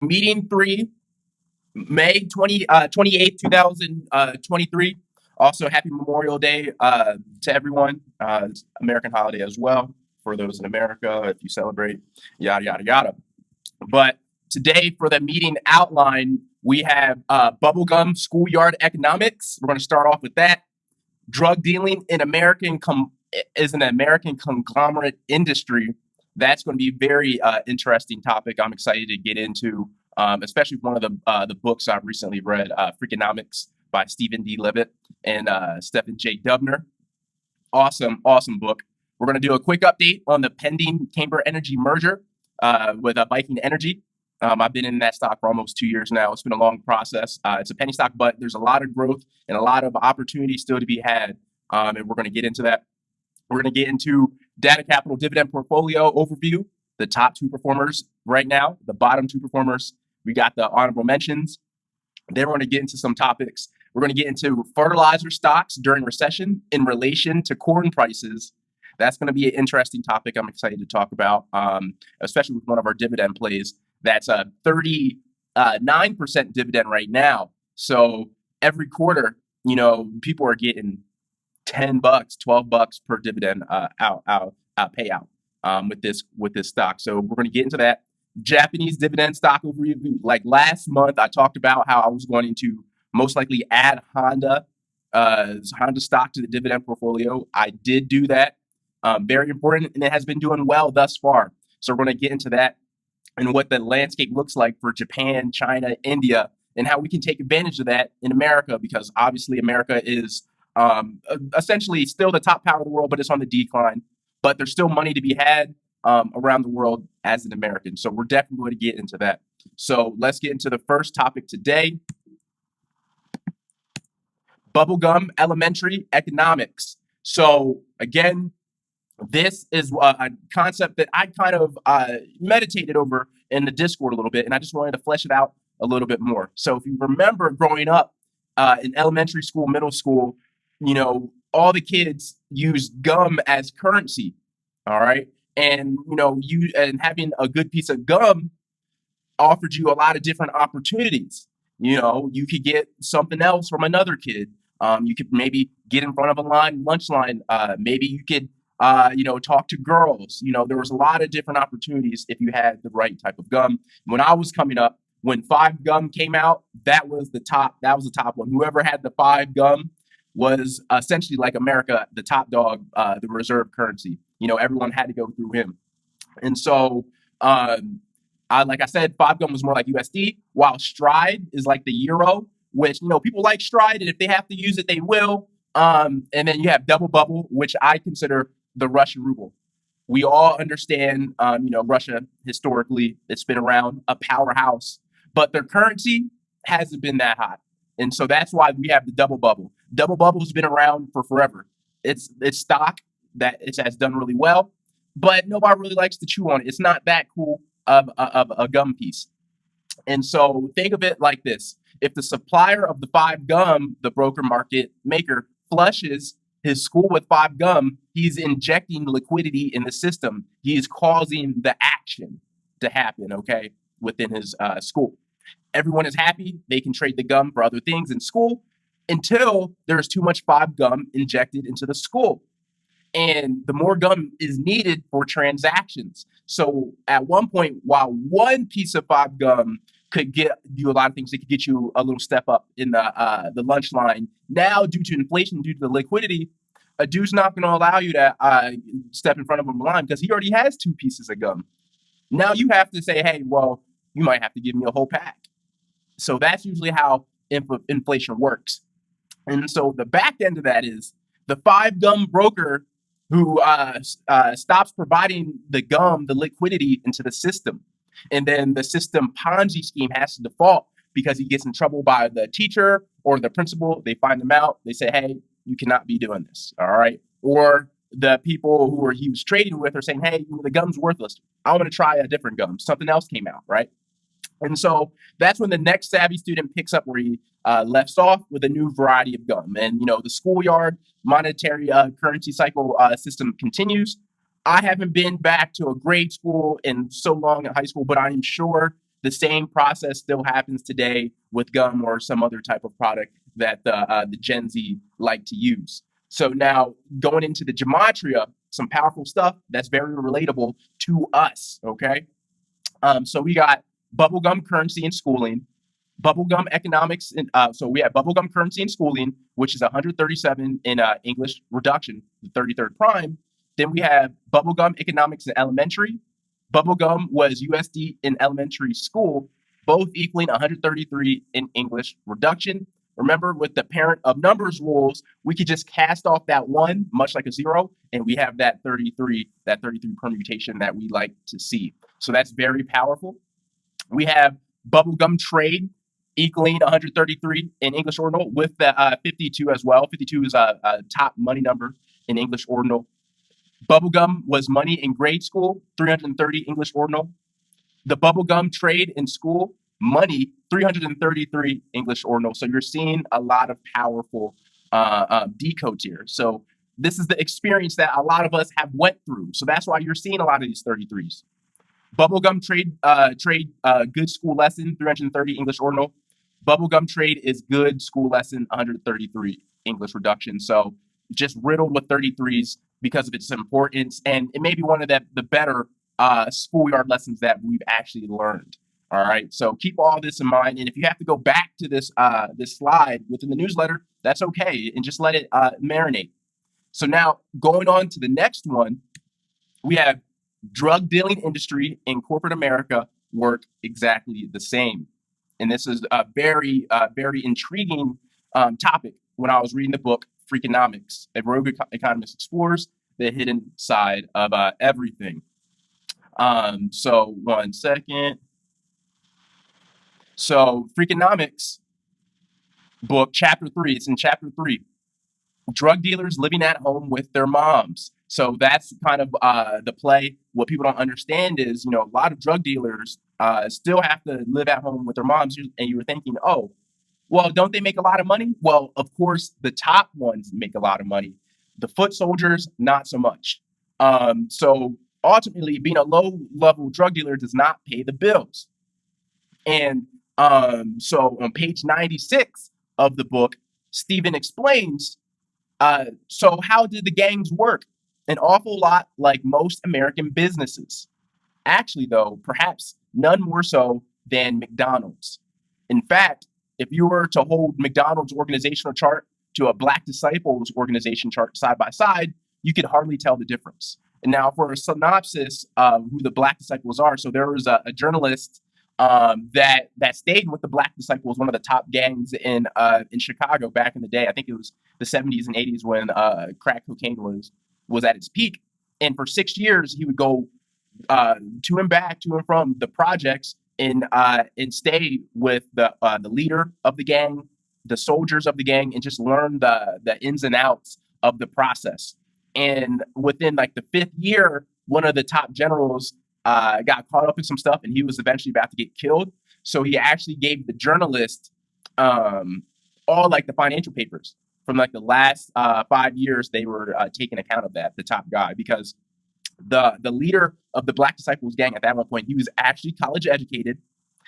Meeting 3, May 28th, 2023. Also, happy Memorial Day to everyone. It's American holiday as well for those in America if you celebrate, yada, yada, yada. But today for the meeting outline, we have Bubblegum Schoolyard Economics. We're going to start off with that. Drug dealing in is an American conglomerate industry. That's going to be a very interesting topic. I'm excited to get into, especially one of the books I've recently read, Freakonomics by Stephen D. Levitt and Stephen J. Dubner. Awesome book. We're going to do a quick update on the pending Camber Energy merger with Viking Energy. I've been in that stock for almost 2 years now. It's been a long process. It's a penny stock, but there's a lot of growth and a lot of opportunity still to be had. And we're going to get into that. We're going to get into data capital dividend portfolio overview, the top 2 performers right now, the bottom 2 performers. We got the honorable mentions. Then we're going to get into some topics. We're going to get into fertilizer stocks during recession in relation to corn prices. That's going to be an interesting topic I'm excited to talk about, especially with one of our dividend plays. That's a 39% dividend right now. So every quarter, people are getting $10, $12 per dividend payout with this stock. So we're going to get into that. Japanese dividend stock overview. Like last month, I talked about how I was going to most likely add Honda stock to the dividend portfolio. I did do that. Very important, and it has been doing well thus far. So we're going to get into that and what the landscape looks like for Japan, China, India, and how we can take advantage of that in America, because obviously America is essentially still the top power of the world, but it's on the decline. But there's still money to be had around the world as an American. So we're definitely going to get into that. So let's get into the first topic today. Bubblegum elementary economics. So again, this is a concept that I kind of meditated over in the Discord a little bit, and I just wanted to flesh it out a little bit more. So if you remember growing up in elementary school, middle school, all the kids used gum as currency, all right? And, and having a good piece of gum offered you a lot of different opportunities. You could get something else from another kid. You could maybe get in front of a lunch line. Maybe you could talk to girls. There was a lot of different opportunities if you had the right type of gum. When I was coming up, when 5 gum came out, that was the top one. Whoever had the 5 gum was essentially like America, the top dog, the reserve currency. Everyone had to go through him. And so, like I said, 5 gum was more like USD, while Stride is like the euro, which, people like Stride, and if they have to use it, they will. And then you have Double Bubble, which I consider the Russian ruble. We all understand, Russia historically, it's been around, a powerhouse, but their currency hasn't been that hot. And so that's why we have the Double Bubble. Double Bubble has been around for forever. It's stock that it has done really well, but nobody really likes to chew on it. It's not that cool of a gum piece. And so think of it like this. If the supplier of the 5 gum, the broker market maker, flushes his school with 5 gum, he's injecting liquidity in the system. He is causing the action to happen, okay, within his school. Everyone is happy. They can trade the gum for other things in school until there's too much 5 gum injected into the school. And the more gum is needed for transactions. So at one point, while one piece of 5 gum could get you a lot of things, it could get you a little step up in the lunch line. Now, due to inflation, due to the liquidity, a dude's not going to allow you to step in front of him in line because he already has 2 pieces of gum. Now you have to say, hey, well, you might have to give me a whole pack. So that's usually how inflation works. And so the back end of that is the 5 gum broker who stops providing the gum, the liquidity into the system. And then the system Ponzi scheme has to default because he gets in trouble by the teacher or the principal. They find him out. They say, hey, you cannot be doing this. All right. Or the people who he was trading with are saying, hey, the gum's worthless. I want to try a different gum. Something else came out. Right. And so that's when the next savvy student picks up where he left off with a new variety of gum. And, the schoolyard monetary currency cycle system continues. I haven't been back to a grade school in so long in high school, but I'm sure the same process still happens today with gum or some other type of product that the Gen Z like to use. So now going into the gematria, some powerful stuff that's very relatable to us. Okay, so we got bubblegum currency and schooling, bubblegum economics, and so we have bubblegum currency and schooling, which is 137 in English reduction, the 33rd prime. Then we have bubblegum economics in elementary. Bubblegum was USD in elementary school, both equaling 133 in English reduction. Remember, with the parent of numbers rules, we could just cast off that one, much like a zero, and we have that 33 permutation that we like to see. So that's very powerful. We have bubblegum trade equaling 133 in English ordinal with the 52 as well. 52 is a top money number in English ordinal. Bubblegum was money in grade school, 330 English ordinal. The bubblegum trade in school, money, 333 English ordinal. So you're seeing a lot of powerful decodes here. So this is the experience that a lot of us have went through. So that's why you're seeing a lot of these 33s. Bubblegum trade, good school lesson, 330 English ordinal. Bubblegum trade is good school lesson, 133 English reduction. So just riddled with 33s because of its importance, and it may be one of the better schoolyard lessons that we've actually learned. All right, so keep all this in mind, and if you have to go back to this this slide within the newsletter, that's okay, and just let it marinate. So now going on to the next one, we have drug dealing industry in corporate America work exactly the same, and this is a very intriguing topic. When I was reading the book Freakonomics, a rogue economist explores the hidden side of everything. So 1 second. So Freakonomics book, chapter 3, it's in chapter 3, drug dealers living at home with their moms. So that's kind of the play. What people don't understand is, a lot of drug dealers still have to live at home with their moms. And you were thinking, oh, well, don't they make a lot of money? Well, of course, the top ones make a lot of money. The foot soldiers, not so much. So ultimately, being a low-level drug dealer does not pay the bills. And so on page 96 of the book, Stephen explains, so how did the gangs work? An awful lot like most American businesses. Actually, though, perhaps none more so than McDonald's. In fact, if you were to hold McDonald's organizational chart to a Black Disciples organization chart side by side, you could hardly tell the difference. And now for a synopsis of who the Black Disciples are, so there was a journalist that stayed with the Black Disciples, one of the top gangs in Chicago back in the day. I think it was the 70s and 80s when crack cocaine was at its peak. And for 6 years, he would go to and from the projects and stay with the leader of the gang, the soldiers of the gang, and just learn the ins and outs of the process. And within like the 5th year, one of the top generals got caught up in some stuff, and he was eventually about to get killed. So he actually gave the journalist all like the financial papers from like the last 5 years. They were taking account of that, the top guy, because the leader of the Black Disciples gang at that one point, he was actually college educated.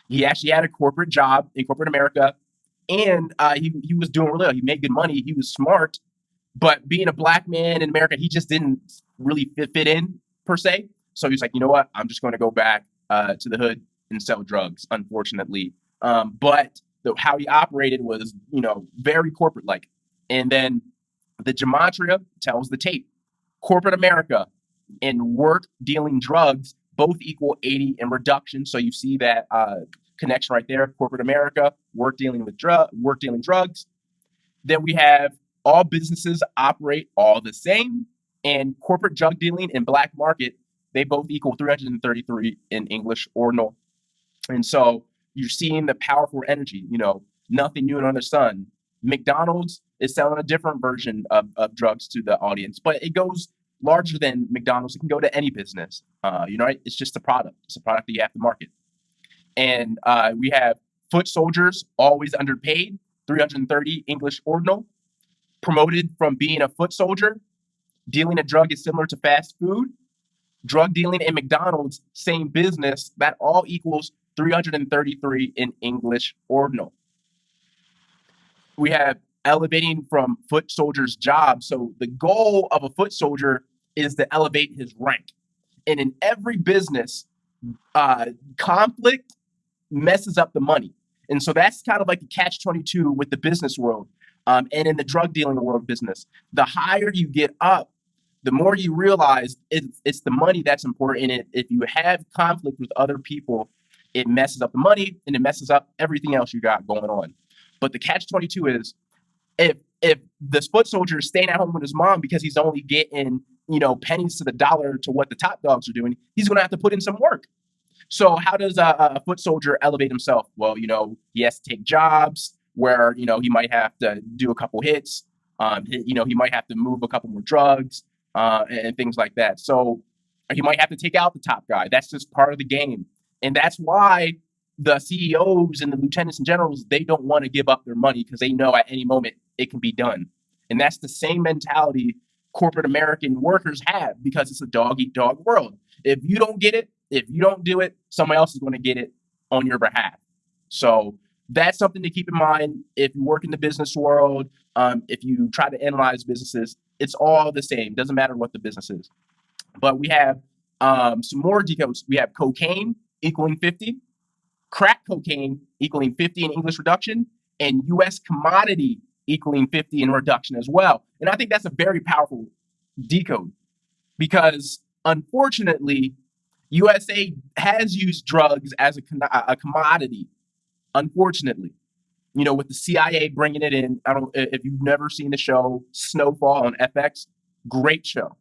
He actually had a corporate job in corporate America, and he was doing really well. He made good money. He was smart, but being a Black man in America, he just didn't really fit in per se. So he's like, you know what? I'm just going to go back to the hood and sell drugs, unfortunately. But how he operated was, very corporate-like. And then the gematria tells the tape. Corporate America and work dealing drugs both equal 80 in reduction. So you see that connection right there. Corporate America, work dealing drugs. Then we have all businesses operate all the same, and corporate drug dealing and black market, they both equal 333 in English ordinal. And so you're seeing the powerful energy, nothing new under the sun. McDonald's is selling a different version of drugs to the audience, but it goes larger than McDonald's. It can go to any business. It's just a product. It's a product that you have to market. And we have foot soldiers, always underpaid, 330 English ordinal. Promoted from being a foot soldier. Dealing a drug is similar to fast food. Drug dealing and McDonald's, same business. That all equals 333 in English ordinal. We have elevating from foot soldier's job. So the goal of a foot soldier is to elevate his rank. And in every business, conflict messes up the money. And so that's kind of like a catch-22 with the business world, and in the drug dealing world business. The higher you get up, the more you realize it's the money that's important. And if you have conflict with other people, it messes up the money and it messes up everything else you got going on. But the catch-22 is if the foot soldier is staying at home with his mom because he's only getting, pennies to the dollar to what the top dogs are doing, he's going to have to put in some work. So how does a foot soldier elevate himself? Well, he has to take jobs where, he might have to do a couple hits. He might have to move a couple more drugs and things like that. So he might have to take out the top guy. That's just part of the game. And that's why the CEOs and the lieutenants and generals, they don't want to give up their money because they know at any moment it can be done. And that's the same mentality corporate American workers have because it's a dog-eat-dog world. If you don't get it, if you don't do it, somebody else is going to get it on your behalf. So that's something to keep in mind if you work in the business world. If you try to analyze businesses, it's all the same. Doesn't matter what the business is. But we have some more decodes. We have cocaine equaling 50, crack cocaine equaling 50 in English reduction, and U.S. commodity equaling 50 in reduction as well. And I think that's a very powerful decode because, unfortunately, USA has used drugs as a commodity, unfortunately. With the CIA bringing it in. If you've never seen the show Snowfall on FX, great show.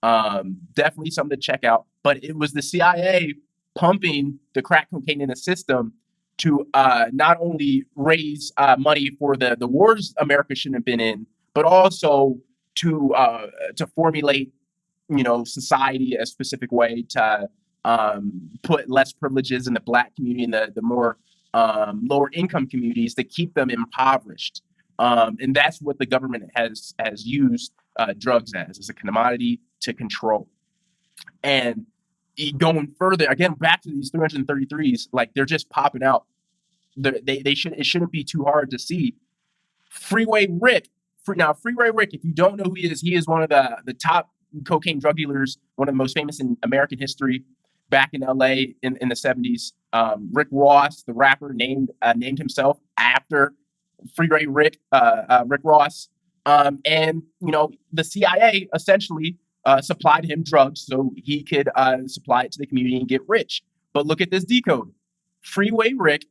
Definitely something to check out. But it was the CIA pumping the crack cocaine in the system to not only raise money for the wars America shouldn't have been in, but also to formulate, society a specific way to put less privileges in the Black community and the more lower income communities to keep them impoverished. And that's what the government has used drugs as a commodity to control. And going further, again, back to these 333s, like they're just popping out. It shouldn't be too hard to see. Freeway Rick. Freeway Rick, if you don't know who he is one of the top cocaine drug dealers, one of the most famous in American history back in LA in the 70s. Rick Ross, the rapper, named himself after Freeway Rick, Rick Ross. And the CIA essentially supplied him drugs so he could supply it to the community and get rich. But look at this decode. Freeway Rick,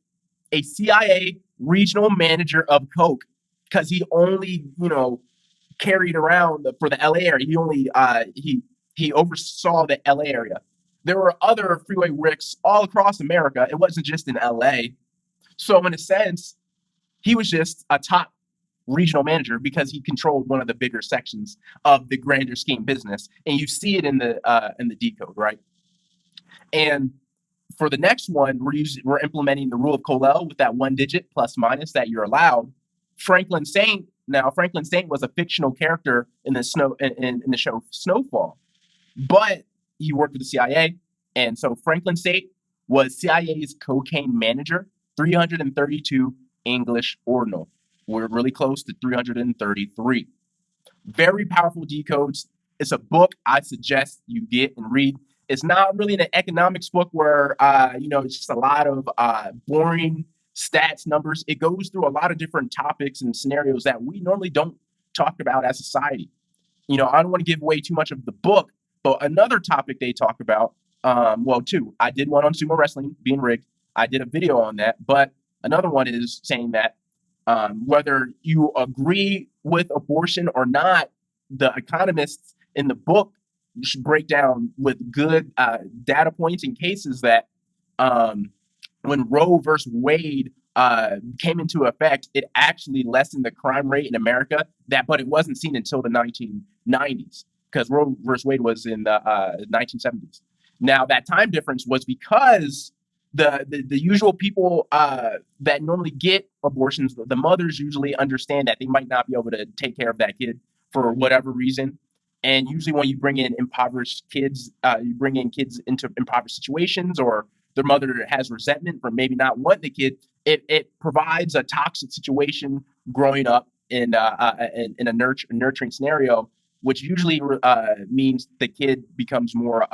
a CIA regional manager of coke, because he only, carried around for the LA area. He only he oversaw the LA area. There were other Freeway Ricks all across America. It wasn't just in LA. So in a sense, he was just a top regional manager because he controlled one of the bigger sections of the grander scheme business. And you see it in the decode, right? And for the next one, we're implementing the rule of Colell with that one digit plus minus that you're allowed. Franklin Saint was a fictional character in the show Snowfall, but he worked with the CIA, and so Franklin Saint was CIA's cocaine manager. 332 English ordinal. We're really close to 333. Very powerful decodes. It's a book I suggest you get and read. It's not really an economics book where it's just a lot of boring stats, numbers. It goes through a lot of different topics and scenarios that we normally don't talk about as society. I don't want to give away too much of the book, but another topic they talk about, two. I did one on sumo wrestling being rigged. I did a video on that, but another one is saying that whether you agree with abortion or not, the economists in the book should break down with good data points and cases that when Roe versus Wade came into effect, it actually lessened the crime rate in America. But it wasn't seen until the 1990s because Roe versus Wade was in the 1970s. Now that time difference was because the usual people that normally get abortions, the mothers usually understand that they might not be able to take care of that kid for whatever reason. And usually when you bring in impoverished kids, you bring in kids into impoverished situations or their mother has resentment for maybe not wanting the kid, it provides a toxic situation growing up in a nurturing scenario, which usually means the kid becomes more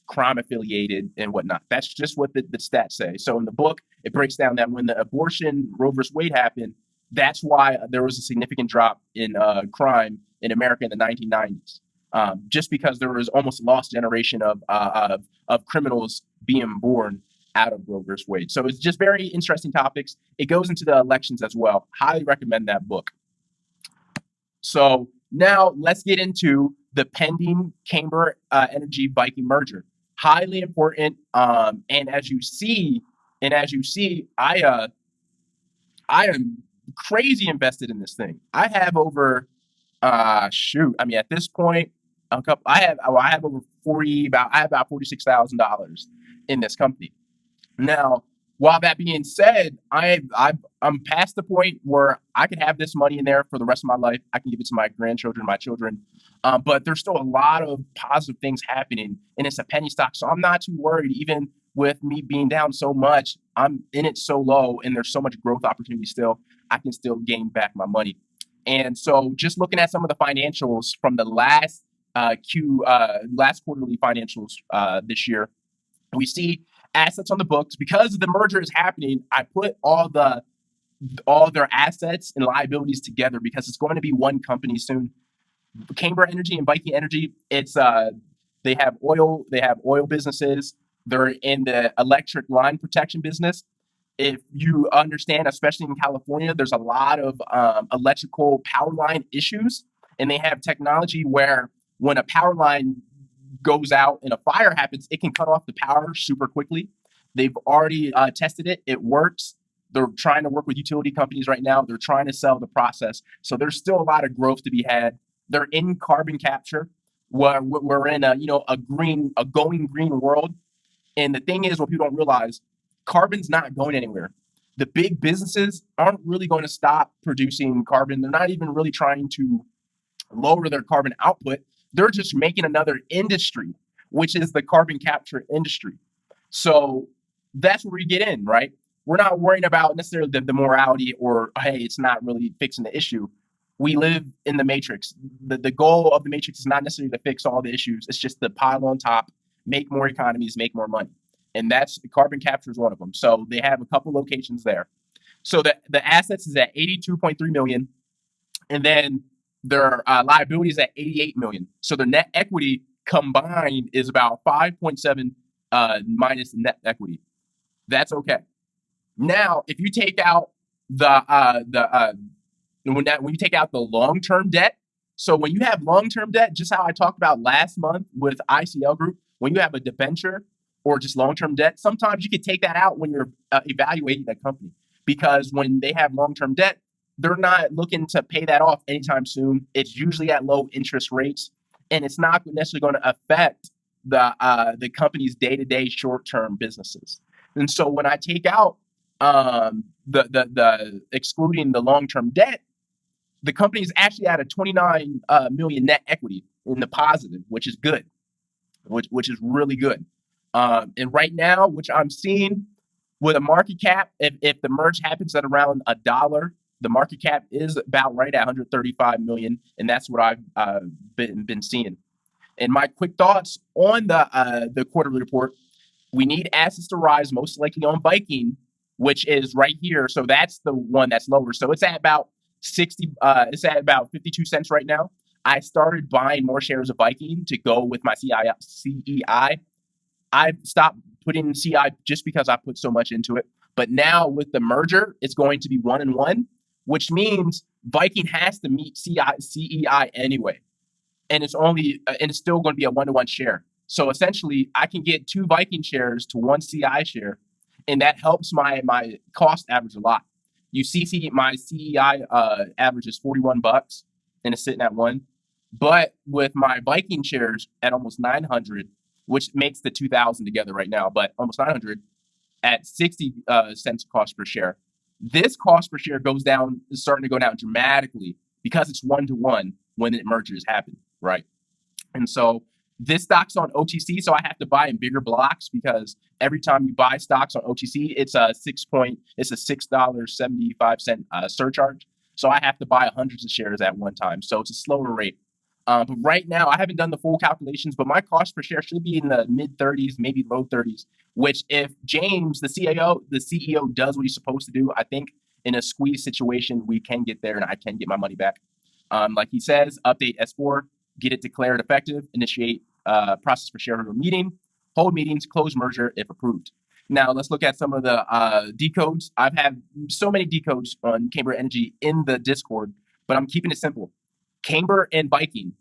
crime affiliated and whatnot. That's just what the stats say. So in the book, it breaks down that when the abortion Roe versus Wade happened, that's why there was a significant drop in crime in America in the 1990s. Just because there was almost a lost generation of criminals being born out of Roe versus Wade. So it's just very interesting topics. It goes into the elections as well. Highly recommend that book. So now let's get into the pending Camber Energy Viking merger. Highly important. And as you see, I am crazy invested in this thing. I have over at this point, I have over I have about $46,000 in this company. Now, while that being said, I'm past the point where I can have this money in there for the rest of my life. I can give it to my grandchildren, my children. But there's still a lot of positive things happening, and it's a penny stock. So I'm not too worried, even with me being down so much. I'm in it so low, and there's so much growth opportunity still. I can still gain back my money. And so just looking at some of the financials from the last quarterly financials this year, we see assets on the books. Because the merger is happening, I put all their assets and liabilities together because it's going to be one company soon. Camber Energy and Viking Energy, they have oil businesses. They're in the electric line protection business. If you understand, especially in California, there's a lot of electrical power line issues, and they have technology where when a power line goes out and a fire happens, it can cut off the power super quickly. They've already tested it. It works. They're trying to work with utility companies right now. They're trying to sell the process. So there's still a lot of growth to be had. They're in carbon capture. We're in a going green world. And the thing is, what people don't realize, carbon's not going anywhere. The big businesses aren't really going to stop producing carbon. They're not even really trying to lower their carbon output. They're just making another industry, which is the carbon capture industry. So that's where we get in, right? We're not worrying about necessarily the morality or, hey, it's not really fixing the issue. We live in the matrix. The goal of the matrix is not necessarily to fix all the issues. It's just to pile on top, make more economies, make more money. And that's carbon capture is one of them. So they have a couple locations there. So the assets is at 82.3 million. And then their liabilities at 88 million. So their net equity combined is about 5.7 minus net equity. That's okay. Now, if you take out when you take out the long-term debt, so when you have long-term debt, just how I talked about last month with ICL Group, when you have a debenture or just long-term debt, sometimes you could take that out when you're evaluating the company, because when they have long-term debt, they're not looking to pay that off anytime soon. It's usually at low interest rates, and it's not necessarily going to affect the company's day-to-day short-term businesses. And so when I take out the excluding the long-term debt, the company is actually at a 29 million net equity in the positive, which is good, which is really good. And right now, which I'm seeing with a market cap, if the merge happens at around $1, the market cap is about right at 135 million, and that's what I've been seeing. And my quick thoughts on the quarterly report: we need assets to rise, most likely on Viking, which is right here. So that's the one that's lower. So it's at about 60. It's at about 52 cents right now. I started buying more shares of Viking to go with my CEI. I've stopped putting CI just because I put so much into it. But now with the merger, it's going to be 1-1, which means Viking has to meet CEI anyway. And it's still going to be a 1-1 share. So essentially, I can get 2 Viking shares to 1 CI share, and that helps my cost average a lot. You see, my CEI average is $41, and it's sitting at 1. But with my Viking shares at almost 900, which makes the 2,000 together right now, but almost 900 at 60 cents cost per share. This cost per share is starting to go down dramatically because it's 1-1 when the mergers happen, right? And so This stock's on OTC, so I have to buy in bigger blocks because every time you buy stocks on OTC, it's a $6.75 surcharge. So I have to buy hundreds of shares at one time. So it's a slower rate. But right now, I haven't done the full calculations, but my cost per share should be in the mid 30s, maybe low 30s. Which, if James, the CEO, does what he's supposed to do, I think in a squeeze situation we can get there, and I can get my money back. Like he says, update S4, get it declared effective, initiate process for shareholder meeting, hold meetings, close merger if approved. Now let's look at some of the decodes. I've had so many decodes on Camber Energy in the Discord, but I'm keeping it simple. Camber and Viking,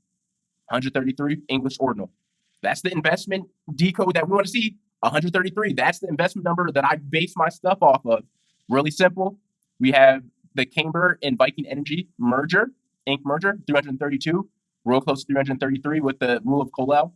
133 English ordinal. That's the investment decode that we want to see. 133. That's the investment number that I base my stuff off of. Really simple. We have the Camber and Viking Energy merger, Inc. merger, 332, real close to 333 with the rule of Colell.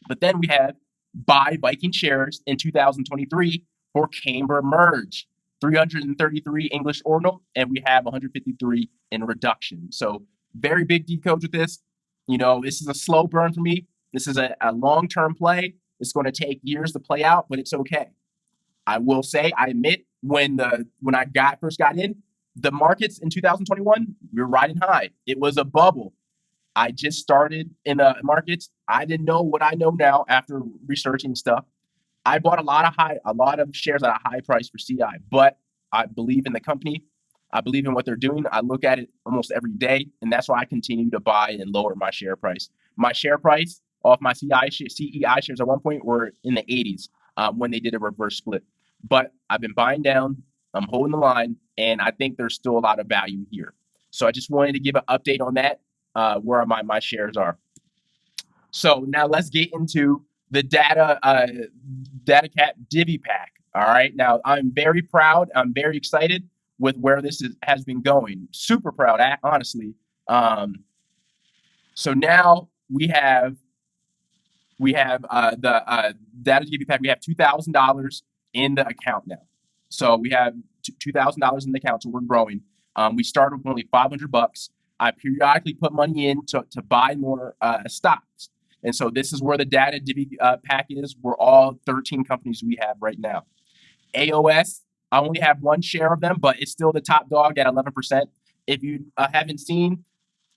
But then we have buy Viking shares in 2023 for Camber merge, 333 English ordinal, and we have 153 in reduction. So very big decodes with this. This is a slow burn for me. This is a long-term play. It's going to take years to play out, but it's okay. I will say, I admit, when I first got in, the markets in 2021, we were riding high. It was a bubble. I just started in the markets. I didn't know what I know now after researching stuff. I bought a lot of shares at a high price for CI, but I believe in the company. I believe in what they're doing. I look at it almost every day, and that's why I continue to buy and lower my share price. My share price off my CEI shares at one point were in the 80s when they did a reverse split. But I've been buying down. I'm holding the line, and I think there's still a lot of value here. So I just wanted to give an update on that, where my shares are. So now let's get into the D.A.T.A Divvy Pack. All right. Now I'm very proud. I'm very excited with where this has been going. Super proud, honestly. So now we have the D.A.T.A Divvy Pack. We have $2,000 in the account now. So we have $2,000 in the account. So we're growing. We started with only $500. I periodically put money in to buy more stocks. And so this is where the D.A.T.A Divvy Pack is. We're all 13 companies we have right now. AOS, I only have one share of them, but it's still the top dog at 11%. If you haven't seen,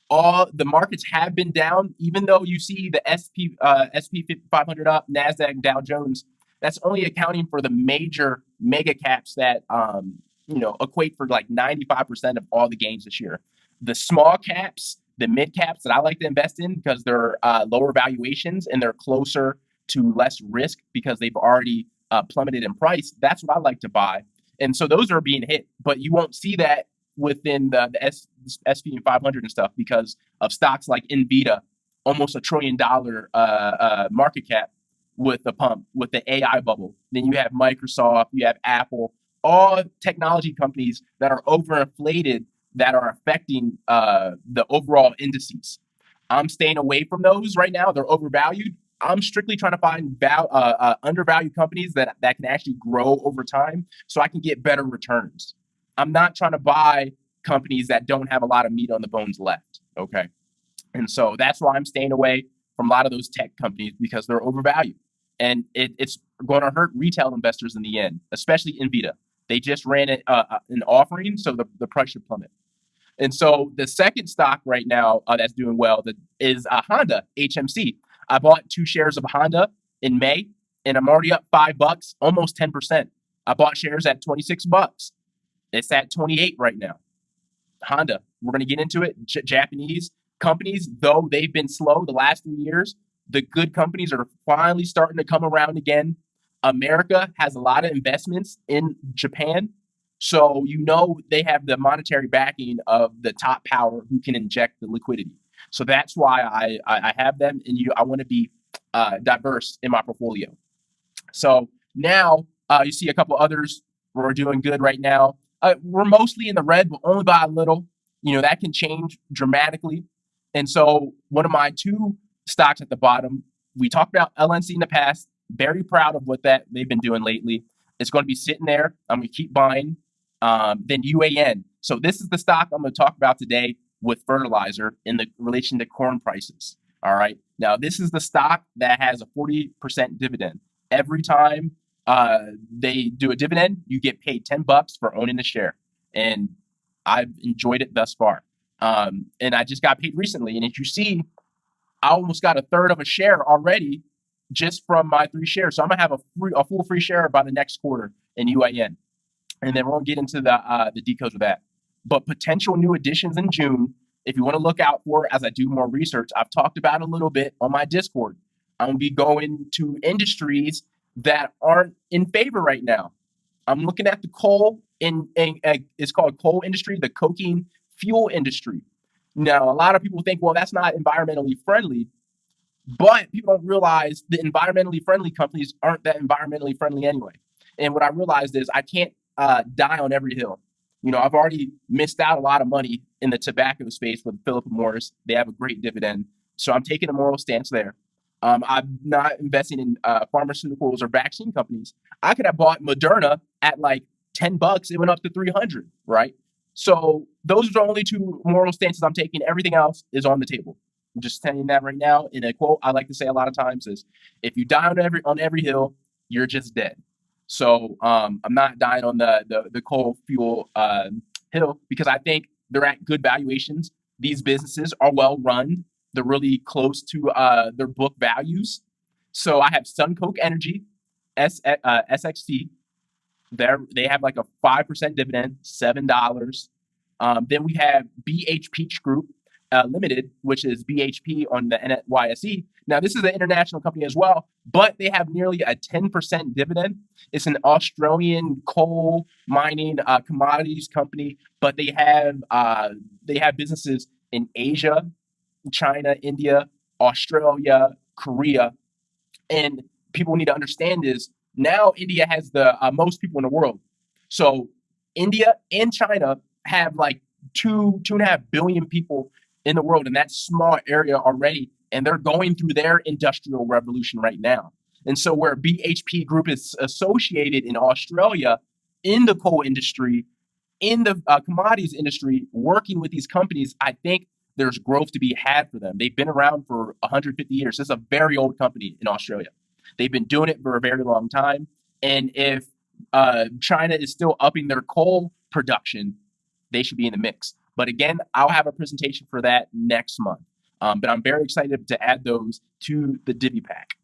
all the markets have been down, even though you see the SP 500 up, NASDAQ, Dow Jones. That's only accounting for the major mega caps that equate for like 95% of all the gains this year. The small caps, the mid caps that I like to invest in because they're lower valuations and they're closer to less risk because they've already plummeted in price. That's what I like to buy. And so those are being hit, but you won't see that within the SP 500 and stuff because of stocks like Nvidia, almost $1 trillion market cap with the pump, with the AI bubble. Then you have Microsoft, you have Apple, all technology companies that are overinflated that are affecting the overall indices. I'm staying away from those right now. They're overvalued. I'm strictly trying to find undervalued companies that can actually grow over time so I can get better returns. I'm not trying to buy companies that don't have a lot of meat on the bones left, okay? And so that's why I'm staying away from a lot of those tech companies because they're overvalued. And it's going to hurt retail investors in the end, especially Nvidia. They just ran an offering, so the price should plummet. And so the second stock right now that's doing well is Honda, HMC. I bought 2 shares of Honda in May, and I'm already up $5, almost 10%. I bought shares at $26. It's at 28 right now. Honda, we're going to get into it. Japanese companies, though they've been slow the last 3 years, the good companies are finally starting to come around again. America has a lot of investments in Japan. So they have the monetary backing of the top power who can inject the liquidity. So that's why I have them, and I want to be diverse in my portfolio. So now you see a couple others who are doing good right now. We're mostly in the red, but only by a little. That can change dramatically. And so one of my 2 stocks at the bottom, we talked about LNC in the past. Very proud of what they've been doing lately. It's going to be sitting there. I'm going to keep buying. Then UAN. So this is the stock I'm going to talk about today with Fertilizer in the relation to corn prices. All right. Now, this is the stock that has a 40% dividend. Every time they do a dividend, you get paid $10 for owning the share. And I've enjoyed it thus far. And I just got paid recently. And as you see, I almost got a third of a share already just from my 3 shares. So I'm gonna have a full free share by the next quarter in UAN, and then we'll get into the decodes of that. But potential new additions in June, if you want to look out for as I do more research, I've talked about it a little bit on my Discord. I'm gonna be going to industries that aren't in favor right now. I'm looking at the coal in it's called coal industry, the coking fuel industry. Now, a lot of people think, well, that's not environmentally friendly, but people don't realize the environmentally friendly companies aren't that environmentally friendly anyway. And what I realized is I can't die on every hill. You know, I've already missed out a lot of money in the tobacco space with Philip Morris. They have a great dividend. So I'm taking a moral stance there. I'm not investing in pharmaceuticals or vaccine companies. I could have bought Moderna at like $10. It went up to 300, right? So those are the only 2 moral stances I'm taking. Everything else is on the table. I'm just telling that right now. In a quote I like to say a lot of times is, if you die on every hill, you're just dead. So I'm not dying on the coal fuel hill because I think they're at good valuations. These businesses are well run. They're really close to their book values. So I have Suncoke Energy, SXT. They have like a 5% dividend, $7. Then we have BHP Group Limited, which is BHP on the NYSE. Now, this is an international company as well, but they have nearly a 10% dividend. It's an Australian coal mining commodities company, but they have businesses in Asia, China, India, Australia, Korea. And people need to understand is now India has the most people in the world. So India and China have like 2.5 billion people in the world in that small area already, and they're going through their industrial revolution right now. And so where BHP Group is associated in Australia in the coal industry, in the commodities industry, working with these companies, I think there's growth to be had for them. They've been around for 150 years. This is a very old company in Australia. They've been doing it for a very long time. And if China is still upping their coal production, they should be in the mix. But again, I'll have a presentation for that next month. But I'm very excited to add those to the Divi Pack.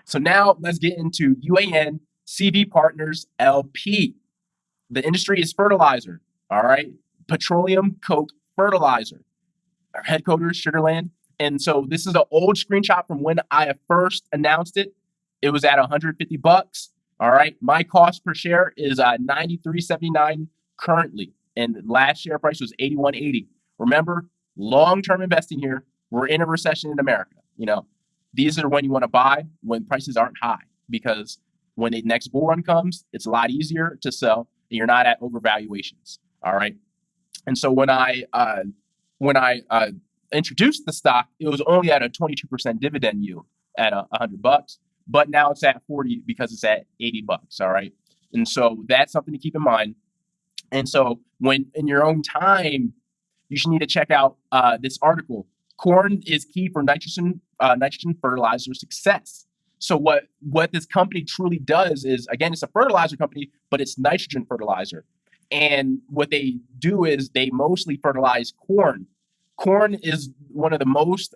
So now let's get into UAN CV Partners LP. The industry is fertilizer, all right? Petroleum coke fertilizer. Our headquarters, Sugarland. And so this is an old screenshot from when I first announced it. It was at $150. All right. My cost per share is $93.79 currently. And the last share price was $81.80. Remember, long-term investing here. We're in a recession in America. You know, these are when you want to buy when prices aren't high, because when the next bull run comes, it's a lot easier to sell and you're not at overvaluations. All right. And so when I introduced the stock, it was only at a 22% dividend yield at $100, but now it's at 40 because it's at $80. All right. And so that's something to keep in mind. And so when in your own time, you should need to check out this article. Corn is key for nitrogen fertilizer success. So what this company truly does is, again, it's a fertilizer company, but it's nitrogen fertilizer. And what they do is they mostly fertilize corn. Corn is one of the most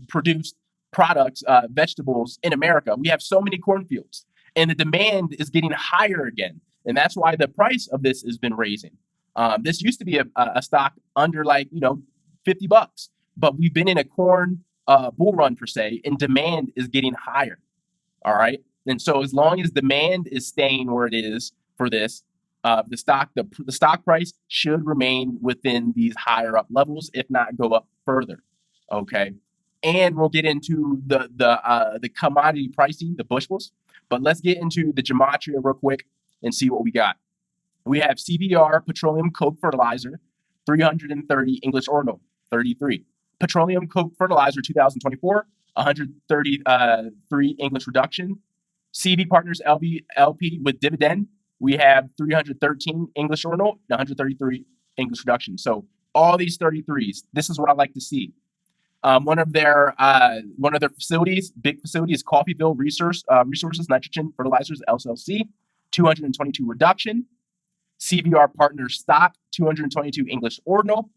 produced products, vegetables in America. We have so many cornfields, and the demand is getting higher again. And that's why the price of this has been raising. This used to be a stock under like, $50, but we've been in a corn bull run per se, and demand is getting higher. All right. And so as long as demand is staying where it is for this, the stock price should remain within these higher up levels, if not go up further. Okay. And we'll get into the commodity pricing, the bushels, but let's get into the gematria real quick and see what we got. We have CVR petroleum coke fertilizer, 330 English ordinal, 33. Petroleum coke fertilizer 2024, 133 English reduction. CV Partners LP with dividend, we have 313 English ordinal, 133 English reduction. So all these 33s, this is what I like to see. One of their facilities, big facility, is Coffeyville Resources Nitrogen Fertilizers LLC, 222 reduction. CVR Partners stock, 222 English ordinal.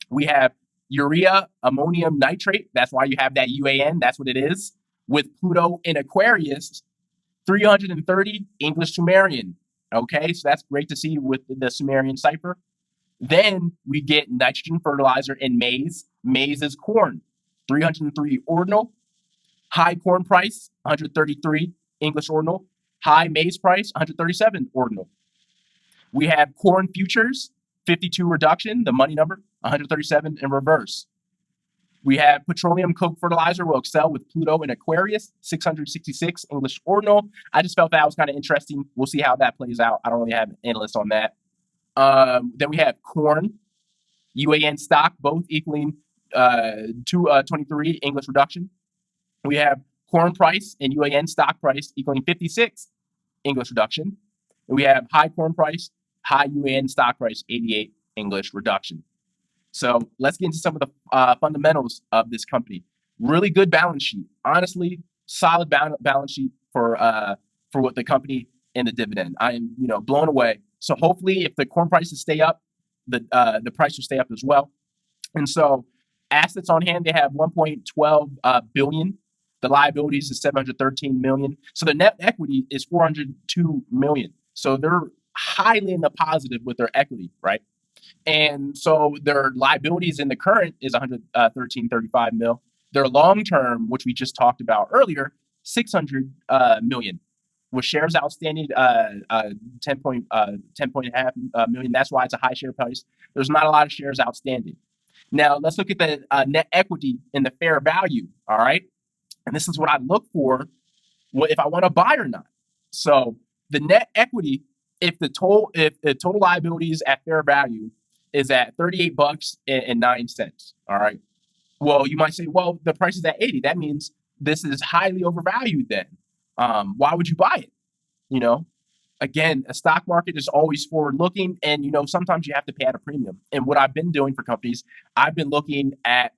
We have urea ammonium nitrate. That's why you have that UAN. That's what it is. With Pluto in Aquarius, 330 English Sumerian. Okay, so that's great to see with the Sumerian cipher. Then we get nitrogen fertilizer in maize. Maize is corn, 303 ordinal. High corn price, 133 English ordinal. High maize price, 137 ordinal. We have corn futures, 52 reduction, the money number, 137 in reverse. We have petroleum coke fertilizer will excel with Pluto in Aquarius, 666 English ordinal. I just felt that was kind of interesting. We'll see how that plays out. I don't really have an analyst on that. Then we have corn, UAN stock, both equaling 23 English reduction. We have corn price and UAN stock price equaling 56 English reduction. And we have high corn price, high UAN stock price, 88 English reduction. So let's get into some of the fundamentals of this company. Really good balance sheet. Honestly, solid balance sheet for what the company and the dividend. I am blown away. So hopefully, if the corn prices stay up, the price will stay up as well. And so assets on hand, they have 1.12 billion. The liabilities is 713 million. So the net equity is 402 million. So they're highly in the positive with their equity, right? And so their liabilities in the current is 113.35 mil. Their long term, which we just talked about earlier, 600 million. With shares outstanding, 10.5 million. That's why it's a high share price. There's not a lot of shares outstanding. Now let's look at the net equity and the fair value. All right, and this is what I look for if I want to buy or not. So the net equity, if the total liabilities at fair value is at $38.09. All right. Well, you might say, well, the price is at 80. That means this is highly overvalued then. Why would you buy it? Again, a stock market is always forward looking, and sometimes you have to pay at a premium. And what I've been doing for companies, I've been looking at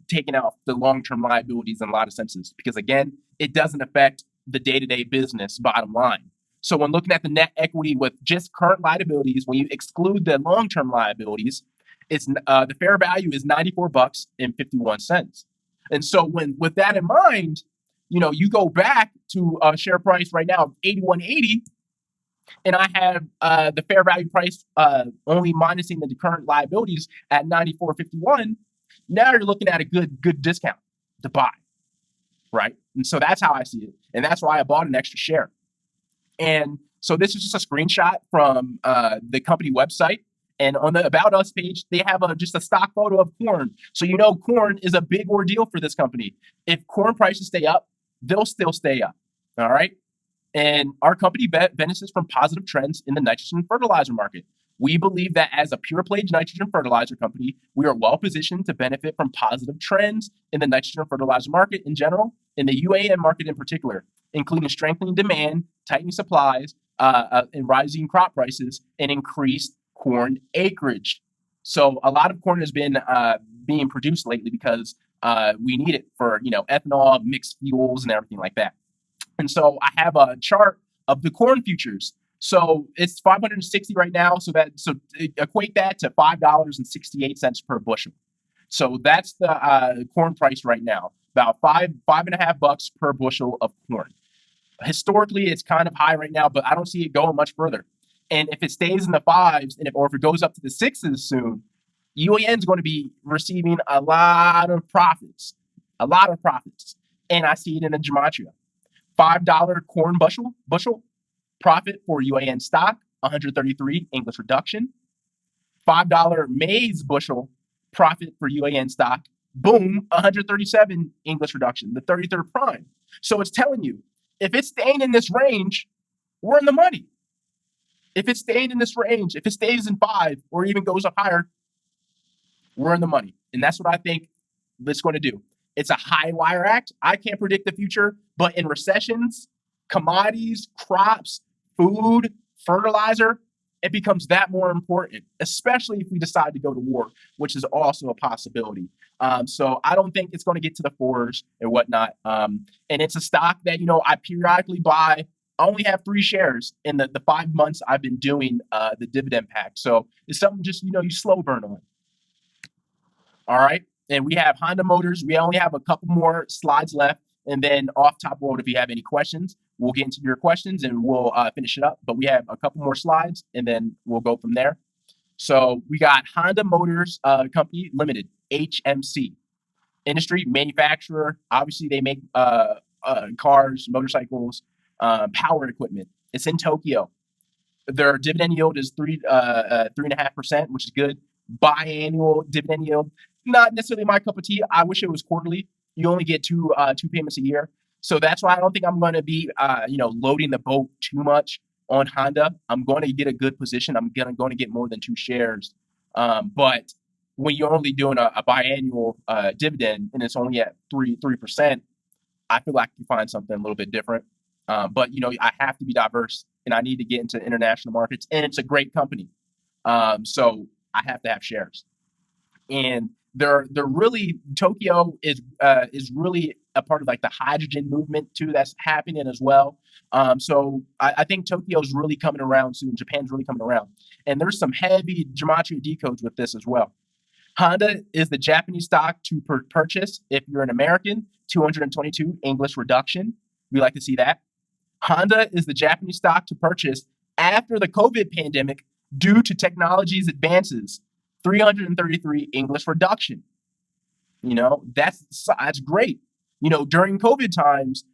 taking out the long-term liabilities in a lot of senses, because again, it doesn't affect the day-to-day business bottom line. So when looking at the net equity with just current liabilities, when you exclude the long-term liabilities, it's the fair value is $94.51. And so with that in mind, you go back to a share price right now of 81.80, and I have the fair value price only minusing the current liabilities at 94.51. Now you're looking at a good discount to buy, right? And so that's how I see it, and that's why I bought an extra share. And so this is just a screenshot from the company website. And on the About Us page, they have just a stock photo of corn. So corn is a big ordeal for this company. If corn prices stay up, they'll still stay up. All right. And our company benefits from positive trends in the nitrogen fertilizer market. We believe that as a pure play nitrogen fertilizer company, we are well positioned to benefit from positive trends in the nitrogen fertilizer market in general, in the UAN market in particular, including strengthening demand, tightening supplies, and rising crop prices, and increased corn acreage. So a lot of corn has been being produced lately because we need it for ethanol, mixed fuels, and everything like that. And so I have a chart of the corn futures. So it's 560 right now. So equate that to $5.68 per bushel. So that's the corn price right now, about $5.50 per bushel of corn. Historically, it's kind of high right now, but I don't see it going much further. And if it stays in the fives, or if it goes up to the sixes soon, UAN is going to be receiving a lot of profits. And I see it in the gematria. $5 corn bushel profit for UAN stock, 133 English reduction. $5 maize bushel profit for UAN stock, boom, 137 English reduction, the 33rd prime. So it's telling you, if it's staying in this range, we're in the money. If it stayed in this range, if it stays in 5 or even goes up higher, we're in the money. And that's what I think it's going to do. It's a high wire act. I can't predict the future, but in recessions, commodities, crops, food, fertilizer, it becomes that more important, especially if we decide to go to war, which is also a possibility. So I don't think it's going to get to the fours and whatnot. And it's a stock that, I periodically buy. I only have 3 shares in the 5 months I've been doing the dividend pack. So it's something just, you slow burn on. All right. And we have Honda Motors. We only have a couple more slides left. And then off top world, if you have any questions, we'll get into your questions and we'll finish it up. But we have a couple more slides and then we'll go from there. So we got Honda Motors Company Limited, HMC. Industry, manufacturer. Obviously, they make cars, motorcycles, power equipment. It's in Tokyo. Their dividend yield is 3.5%, which is good. Biannual dividend yield, not necessarily my cup of tea. I wish it was quarterly. You only get two payments a year, so that's why I don't think I'm going to be loading the boat too much on Honda. I'm going to get a good position. I'm going to get more than 2 shares, but when you're only doing a biannual dividend and it's only at 3%, I feel like you find something a little bit different. But I have to be diverse and I need to get into international markets, and it's a great company. So I have to have shares. And they're really, Tokyo is really a part of like the hydrogen movement too that's happening as well. So I think Tokyo is really coming around soon. Japan's really coming around. And there's some heavy gematria decodes with this as well. Honda is the Japanese stock to purchase if you're an American, 222 English reduction. We like to see that. Honda is the Japanese stock to purchase after the COVID pandemic due to technology's advances, 333 English reduction. That's great. During COVID times,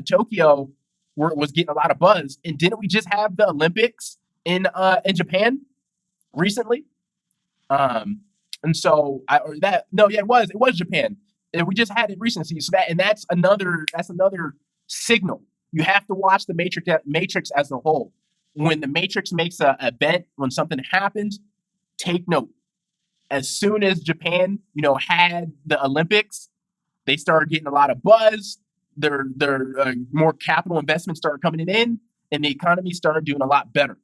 Tokyo was getting a lot of buzz. And didn't we just have the Olympics in Japan recently? And so it was Japan. And we just had it recently. So that's another signal. You have to watch the matrix as a whole. When the matrix makes an event, when something happens, take note. As soon as Japan, had the Olympics, they started getting a lot of buzz. Their more capital investments started coming in, and the economy started doing a lot better.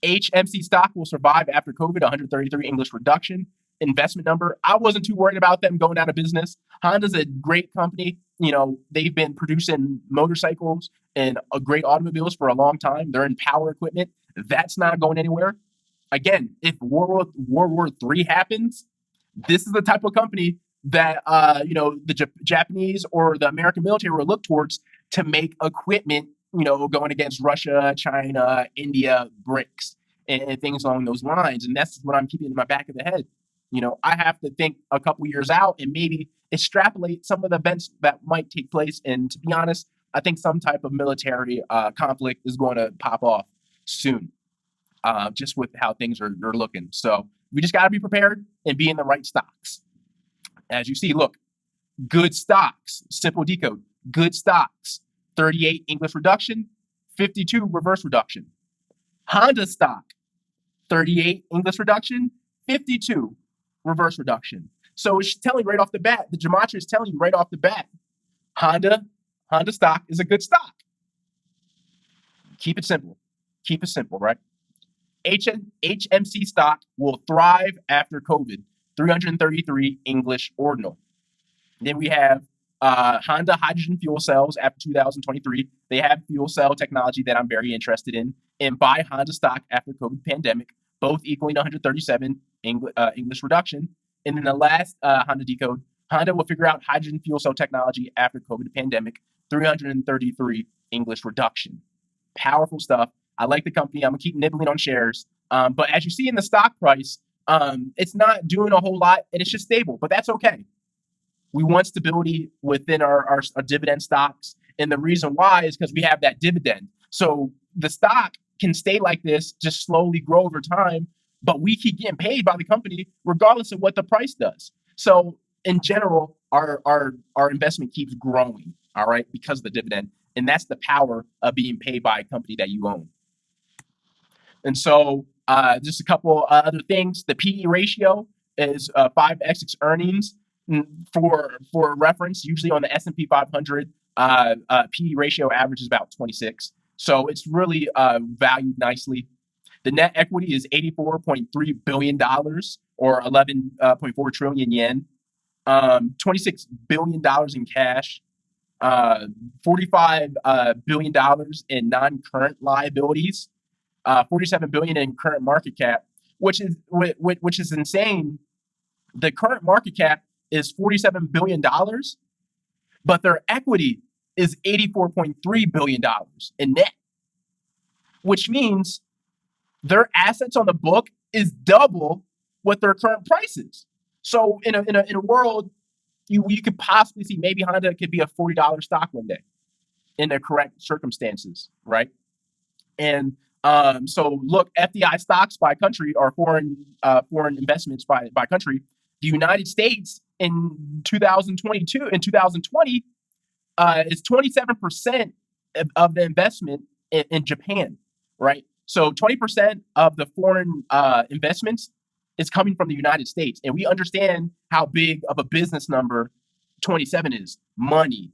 HMC stock will survive after COVID, 133 English reduction. Investment number, I wasn't too worried about them going out of business. Honda's a great company. They've been producing motorcycles and great automobiles for a long time. They're in power equipment. That's not going anywhere. Again, if World War III happens, this is the type of company that the Japanese or the American military will look towards to make equipment, going against Russia, China, India, BRICS, and things along those lines. And that's what I'm keeping in my back of the head. I have to think a couple years out and maybe extrapolate some of the events that might take place. And to be honest, I think some type of military conflict is going to pop off soon, just with how things are looking. So we just got to be prepared and be in the right stocks. As you see, look, good stocks, simple decode, good stocks, 38 English reduction, 52 reverse reduction. Honda stock, 38 English reduction, 52 reverse reduction. So it's telling you right off the bat, the gematria is telling you right off the bat, Honda stock is a good stock. Keep it simple. Keep it simple, right? HMC stock will thrive after COVID, 333 English ordinal. Then we have Honda hydrogen fuel cells after 2023. They have fuel cell technology that I'm very interested in. And buy Honda stock after COVID pandemic, both equaling 137 English reduction. And then the last Honda decode, Honda will figure out hydrogen fuel cell technology after COVID pandemic, 333 English reduction. Powerful stuff. I like the company. I'm going to keep nibbling on shares. But as you see in the stock price, it's not doing a whole lot and it's just stable, but that's okay. We want stability within our dividend stocks. And the reason why is because we have that dividend. So the stock can stay like this, just slowly grow over time, but we keep getting paid by the company regardless of what the price does. So in general, our investment keeps growing, all right, because of the dividend. And that's the power of being paid by a company that you own. And so just a couple other things. The PE ratio is 5x earnings. For reference, usually on the S&P 500, PE ratio average is about 26. So it's really valued nicely. The net equity is $84.3 billion or 11.4 trillion yen. $26 billion in cash, $45 billion in non-current liabilities, $47 billion in current market cap, which is insane. The current market cap is $47 billion, but their equity is $84.3 billion in net, which means their assets on the book is double what their current price is. So in a world, you could possibly see maybe Honda could be a $40 stock one day in the correct circumstances, right? And so look, FDI stocks by country or foreign investments by country. The United States in 2022 and 2020 is 27% of the investment in Japan, right? So 20% of the foreign investments is coming from the United States, and we understand how big of a business number 27 is. Money,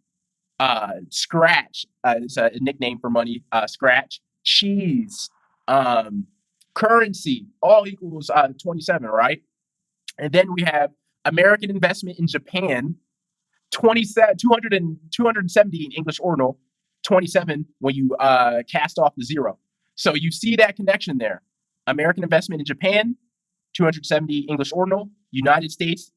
scratch is a nickname for money. Scratch, cheese, currency, all equals 27, right? And then we have American investment in Japan, 270 in English ordinal, 27 when you cast off the zero. So you see that connection there. American investment in Japan, 270 English ordinal. United States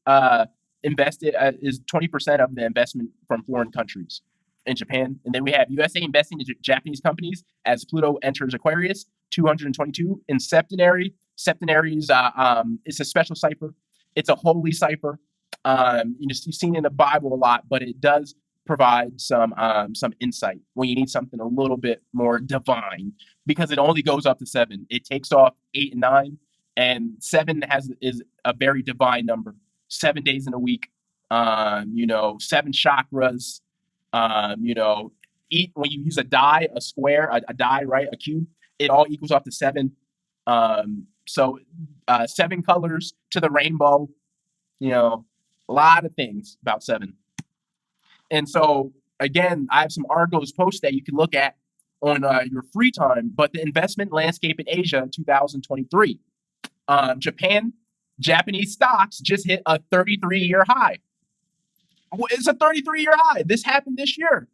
invested is 20% of the investment from foreign countries in Japan. And then we have USA investing in Japanese companies as Pluto enters Aquarius, 222 in Septenary. Septenary is it's a special cipher. It's a holy cipher. You've seen it in the Bible a lot, but it does provide some insight when you need something a little bit more divine, because it only goes up to 7. It takes off 8 and 9, and 7 is a very divine number. 7 days in a week, 7 chakras. When you use a die, a square, a die, right, a cube, it all equals up to 7. So 7 colors to the rainbow. A lot of things about 7. And so, again, I have some articles posts that you can look at on your free time. But the investment landscape in Asia 2023. Japanese stocks just hit a 33-year high. It's a 33-year high. This happened this year.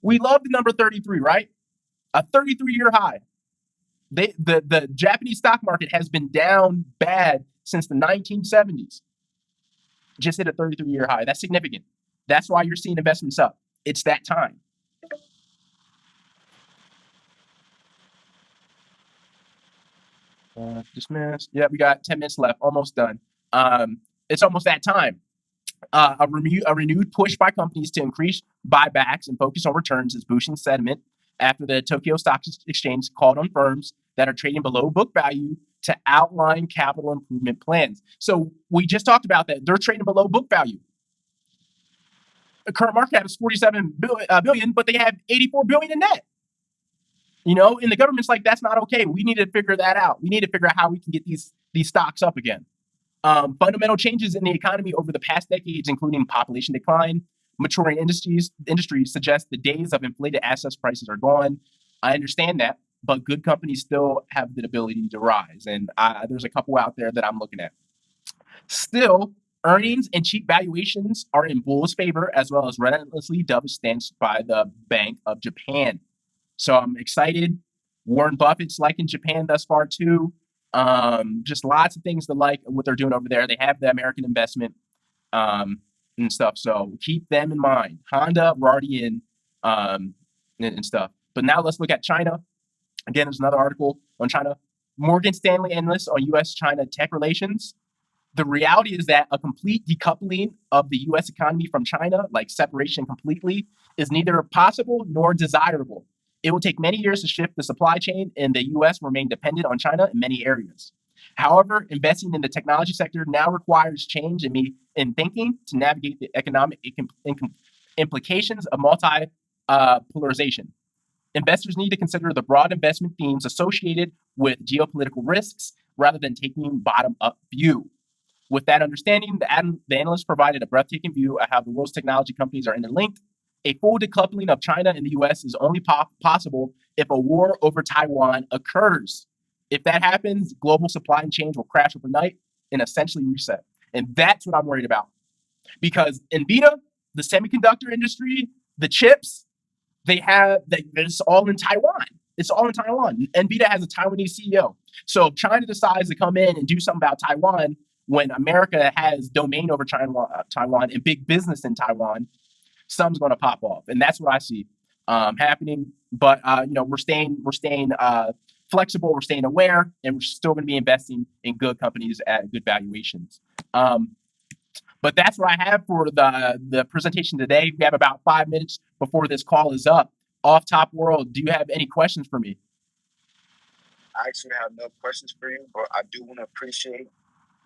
We love the number 33, right? A 33-year high. The Japanese stock market has been down bad since the 1970s. Just hit a 33-year high. That's significant. That's why you're seeing investments up. It's that time. Dismiss. Yeah, we got 10 minutes left. Almost done. It's almost that time. A renewed push by companies to increase buybacks and focus on returns is boosting sentiment after the Tokyo Stock Exchange called on firms that are trading below book value to outline capital improvement plans. So we just talked about that. They're trading below book value. The current market cap is 47 billion, but they have 84 billion in net. And the government's like, that's not okay. We need to figure that out. We need to figure out how we can get these stocks up again. Fundamental changes in the economy over the past decades, including population decline, maturing industries suggest the days of inflated assets prices are gone. I understand that, but good companies still have the ability to rise. And there's a couple out there that I'm looking at. Still, earnings and cheap valuations are in bulls' favor, as well as relentlessly dovish stance by the Bank of Japan. So I'm excited. Warren Buffett's liking Japan thus far too. Just lots of things to like what they're doing over there. They have the American investment and stuff. So keep them in mind. Honda, we're already in and stuff. But now let's look at China. Again, there's another article on China. Morgan Stanley analyst on U.S.-China tech relations. The reality is that a complete decoupling of the U.S. economy from China, like separation completely, is neither possible nor desirable. It will take many years to shift the supply chain, and the U.S. will remain dependent on China in many areas. However, investing in the technology sector now requires change in thinking to navigate the economic implications of multi-polarization. Investors need to consider the broad investment themes associated with geopolitical risks rather than taking a bottom-up view. With that understanding, the analyst provided a breathtaking view of how the world's technology companies are interlinked. A full decoupling of China and the U.S. is only possible if a war over Taiwan occurs. If that happens, global supply chains will crash overnight and essentially reset. And that's what I'm worried about. Because NVIDIA, the semiconductor industry, the chips, it's all in Taiwan. It's all in Taiwan. NVIDIA has a Taiwanese CEO. So if China decides to come in and do something about Taiwan when America has domain over Taiwan and big business in Taiwan, something's going to pop off. And that's what I see happening. But we're staying flexible, we're staying aware, and we're still going to be investing in good companies at good valuations. But that's what I have for the presentation today. We have about 5 minutes before this call is up. Off Top World, do you have any questions for me? I actually have no questions for you, but I do want to appreciate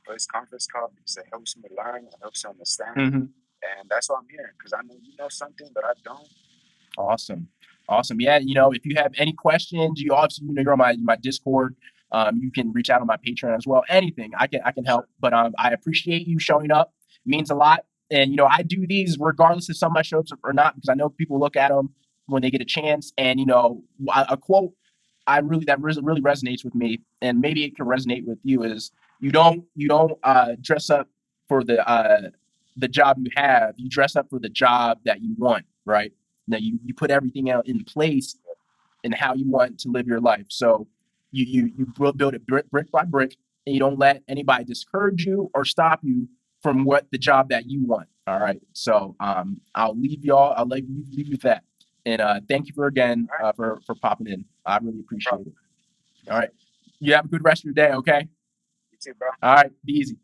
for this conference call because it helps me learn, it helps me understand, and that's why I'm here, because I know you know something, but I don't. Awesome. Yeah, if you have any questions, you obviously you're on my Discord. You can reach out on my Patreon as well. Anything I can help. But I appreciate you showing up. It means a lot. And I do these regardless if somebody shows up or not, because I know people look at them when they get a chance. And a quote that really resonates with me, and maybe it can resonate with you, is you don't dress up for the job you have. You dress up for the job that you want, right? Now you put everything out in place and how you want to live your life. So you build it brick by brick, and you don't let anybody discourage you or stop you from what the job that you want. All right. So I'll leave y'all. I'll leave you with that. And thank you for popping in. I really appreciate it. All right. You have a good rest of your day. Okay. You too, bro. All right. Be easy.